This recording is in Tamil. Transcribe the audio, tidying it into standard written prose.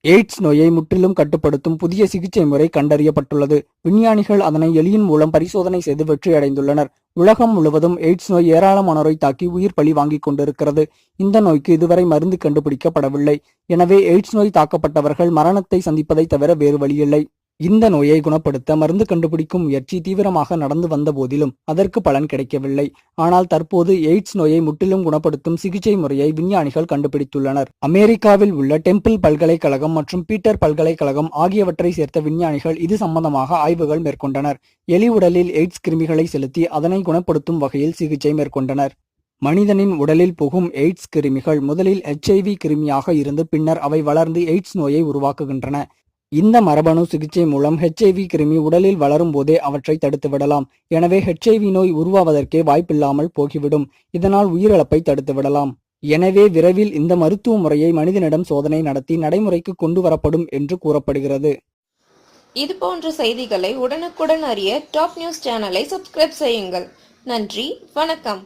எய்ட்ஸ் நோயை முற்றிலும் கட்டுப்படுத்தும் புதிய சிகிச்சை முறை கண்டறியப்பட்டுள்ளது. விஞ்ஞானிகள் அதனை எலியின் மூலம் பரிசோதனை செய்து வெற்றியடைந்துள்ளனர். உலகம் முழுவதும் எய்ட்ஸ் நோய் ஏராளமானோரை தாக்கி உயிர் பலி வாங்கிக் கொண்டிருக்கிறது. இந்த நோய்க்கு இதுவரை மருந்து கண்டுபிடிக்கப்படவில்லை. எனவே எய்ட்ஸ் நோய் தாக்கப்பட்டவர்கள் மரணத்தை சந்திப்பதை தவிர வேறு வழியில்லை. இந்த நோயை குணப்படுத்த மருந்து கண்டுபிடிக்கும் முயற்சி தீவிரமாக நடந்து வந்த போதிலும் அதற்கு பலன் கிடைக்கவில்லை. ஆனால் தற்போது எய்ட்ஸ் நோயை முற்றிலும் குணப்படுத்தும் சிகிச்சை முறையை விஞ்ஞானிகள் கண்டுபிடித்துள்ளனர். அமெரிக்காவில் உள்ள டெம்பிள் பல்கலைக்கழகம் மற்றும் பீட்டர் பல்கலைக்கழகம் ஆகியவற்றை சேர்த்த விஞ்ஞானிகள் இது சம்பந்தமாக ஆய்வுகள் மேற்கொண்டனர். எலி உடலில் எய்ட்ஸ் கிருமிகளை செலுத்தி அதனை குணப்படுத்தும் வகையில் சிகிச்சை மேற்கொண்டனர். மனிதனின் உடலில் புகும் எய்ட்ஸ் கிருமிகள் முதலில் HIV கிருமியாக இருந்து பின்னர் அவை வளர்ந்து எய்ட்ஸ் நோயை உருவாக்குகின்றன. இந்த மரபணு சிகிச்சை மூலம் HIV கிருமி உடலில் வளரும் போதே அவற்றை தடுத்துவிடலாம். எனவே HIV நோய் உருவாவதற்கே வாய்ப்பில்லாமல் போகிவிடும். இதனால் உயிரிழப்பை தடுத்துவிடலாம். எனவே விரைவில் இந்த மருத்துவ முறையை மனிதனிடம் சோதனை நடத்தி நடைமுறைக்கு கொண்டு வரப்படும் என்று கூறப்படுகிறது. இது போன்ற செய்திகளை உடனுக்குடன் அறிய டாப் நியூஸ் சேனலை சப்ஸ்கிரைப் செய்யுங்கள். நன்றி, வணக்கம்.